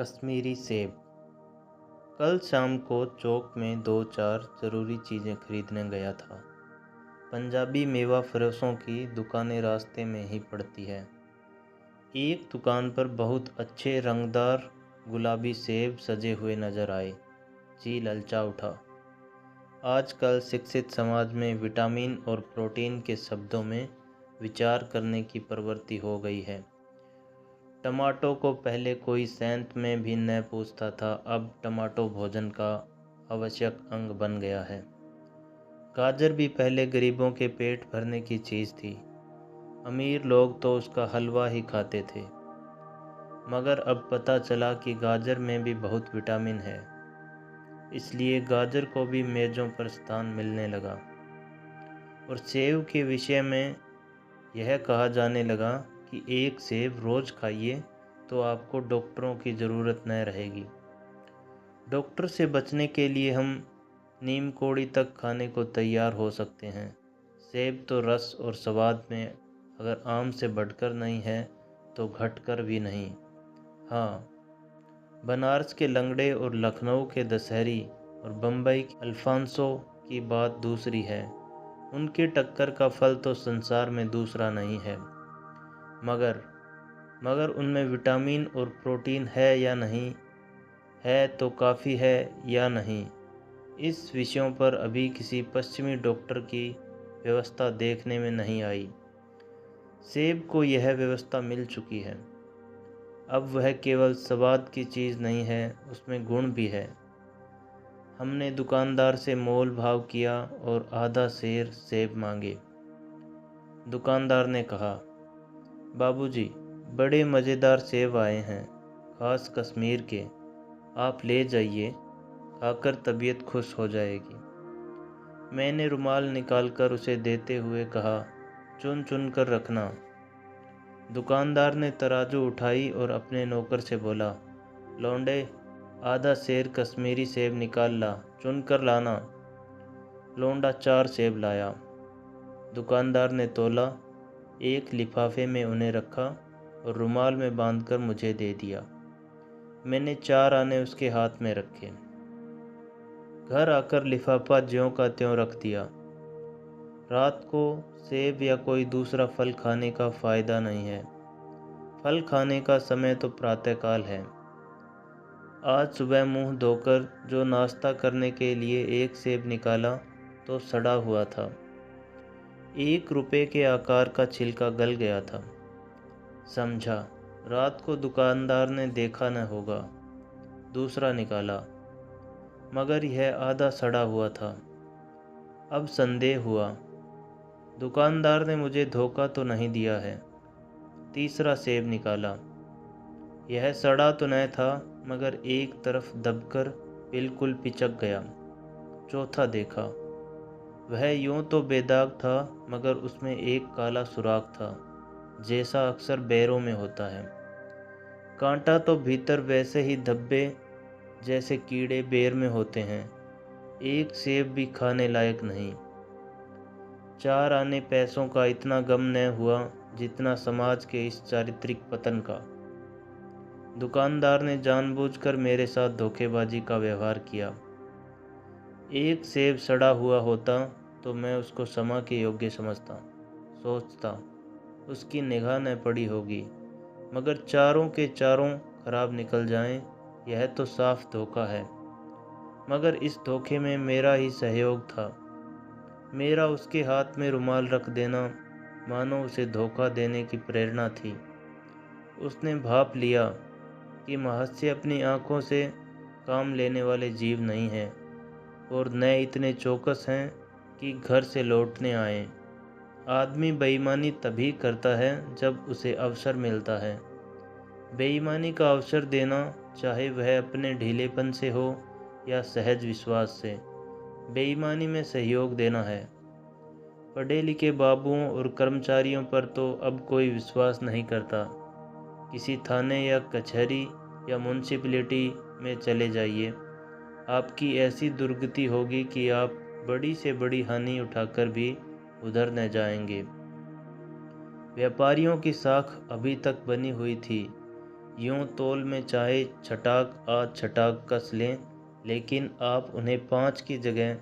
कश्मीरी सेब। कल शाम को चौक में 2-4 ज़रूरी चीज़ें खरीदने गया था। पंजाबी मेवा फरोशों की दुकानें रास्ते में ही पड़ती है। एक दुकान पर बहुत अच्छे रंगदार गुलाबी सेब सजे हुए नजर आए। जी ललचा उठा। आजकल शिक्षित समाज में विटामिन और प्रोटीन के शब्दों में विचार करने की प्रवृत्ति हो गई है। टमाटो को पहले कोई सेंत में भी न पूछता था, अब टमाटो भोजन का आवश्यक अंग बन गया है। गाजर भी पहले गरीबों के पेट भरने की चीज़ थी। अमीर लोग तो उसका हलवा ही खाते थे। मगर अब पता चला कि गाजर में भी बहुत विटामिन है। इसलिए गाजर को भी मेज़ों पर स्थान मिलने लगा। और सेब के विषय में यह कहा जाने लगा कि एक सेब रोज़ खाइए तो आपको डॉक्टरों की ज़रूरत न रहेगी। डॉक्टर से बचने के लिए हम नीम कोड़ी तक खाने को तैयार हो सकते हैं। सेब तो रस और स्वाद में अगर आम से बढ़कर नहीं है तो घटकर भी नहीं। हाँ, बनारस के लंगड़े और लखनऊ के दशहरी और बम्बई के अल्फांसो की बात दूसरी है। उनकी टक्कर का फल तो संसार में दूसरा नहीं है। मगर उनमें विटामिन और प्रोटीन है या नहीं है, तो काफ़ी है या नहीं, इस विषयों पर अभी किसी पश्चिमी डॉक्टर की व्यवस्था देखने में नहीं आई। सेब को यह व्यवस्था मिल चुकी है। अब वह केवल स्वाद की चीज़ नहीं है, उसमें गुण भी है। हमने दुकानदार से मोल भाव किया और आधा सेर सेब मांगे। दुकानदार ने कहा, बाबूजी, बड़े मज़ेदार सेब आए हैं, खास कश्मीर के, आप ले जाइए, खाकर तबीयत खुश हो जाएगी। मैंने रुमाल निकालकर उसे देते हुए कहा, चुन चुन कर रखना। दुकानदार ने तराजू उठाई और अपने नौकर से बोला, लौंडे, आधा सेर कश्मीरी सेब निकाल ला, चुन कर लाना। लौंडा 4 सेब लाया। दुकानदार ने तोला, एक लिफाफे में उन्हें रखा और रुमाल में बांधकर मुझे दे दिया। मैंने 4 आने उसके हाथ में रखे। घर आकर लिफाफा ज्यों का त्यों रख दिया। रात को सेब या कोई दूसरा फल खाने का फ़ायदा नहीं है। फल खाने का समय तो प्रातःकाल है। आज सुबह मुंह धोकर जो नाश्ता करने के लिए एक सेब निकाला तो सड़ा हुआ था। 1 रुपये के आकार का छिलका गल गया था। समझा, रात को दुकानदार ने देखा न होगा। दूसरा निकाला, मगर यह आधा सड़ा हुआ था। अब संदेह हुआ, दुकानदार ने मुझे धोखा तो नहीं दिया है। तीसरा सेब निकाला, यह सड़ा तो न था, मगर एक तरफ दबकर बिल्कुल पिचक गया। चौथा देखा, वह यूं तो बेदाग था, मगर उसमें एक काला सुराख था, जैसा अक्सर बेरों में होता है। कांटा तो भीतर वैसे ही धब्बे जैसे कीड़े बेर में होते हैं। एक सेब भी खाने लायक नहीं। 4 आने पैसों का इतना गम न हुआ जितना समाज के इस चारित्रिक पतन का। दुकानदार ने जानबूझकर मेरे साथ धोखेबाजी का व्यवहार किया। एक सेब सड़ा हुआ होता तो मैं उसको क्षमा के योग्य समझता, सोचता उसकी निगाह न पड़ी होगी, मगर चारों के चारों खराब निकल जाएं, यह तो साफ धोखा है। मगर इस धोखे में मेरा ही सहयोग था। मेरा उसके हाथ में रुमाल रख देना मानो उसे धोखा देने की प्रेरणा थी। उसने भाप लिया कि महर्षि अपनी आंखों से काम लेने वाले जीव नहीं हैं और न इतने चौकस हैं कि घर से लौटने आएं। आदमी बेईमानी तभी करता है जब उसे अवसर मिलता है। बेईमानी का अवसर देना, चाहे वह अपने ढीलेपन से हो या सहज विश्वास से, बेईमानी में सहयोग देना है। पढ़े लिखे बाबुओं और कर्मचारियों पर तो अब कोई विश्वास नहीं करता। किसी थाने या कचहरी या म्यूनसिपैलिटी में चले जाइए, आपकी ऐसी दुर्गति होगी कि आप बड़ी से बड़ी हानि उठाकर भी उधर न जाएंगे। व्यापारियों की साख अभी तक बनी हुई थी। यूँ तौल में चाहे छटाक आज छटाक कस लें, लेकिन आप उन्हें 5 की जगह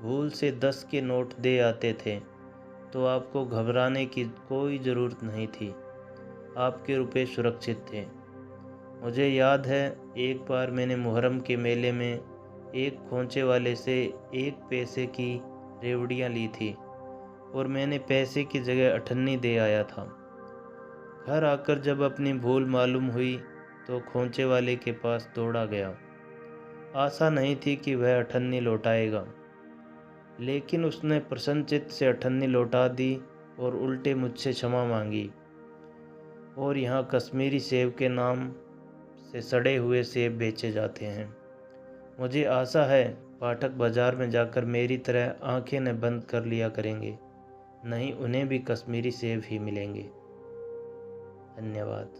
भूल से 10 के नोट दे आते थे तो आपको घबराने की कोई ज़रूरत नहीं थी। आपके रुपए सुरक्षित थे। मुझे याद है, एक बार मैंने मुहर्रम के मेले में एक खोंचे वाले से 1 पैसे की रेवड़ियाँ ली थी और मैंने पैसे की जगह अठन्नी दे आया था। घर आकर जब अपनी भूल मालूम हुई तो खोंचे वाले के पास दौड़ा गया। आशा नहीं थी कि वह अठन्नी लौटाएगा, लेकिन उसने प्रसन्नचित्त से अठन्नी लौटा दी और उल्टे मुझसे क्षमा मांगी। और यहाँ कश्मीरी सेब के नाम से सड़े हुए सेब बेचे जाते हैं। मुझे आशा है पाठक बाजार में जाकर मेरी तरह आंखें न बंद कर लिया करेंगे, नहीं उन्हें भी कश्मीरी सेब ही मिलेंगे। धन्यवाद।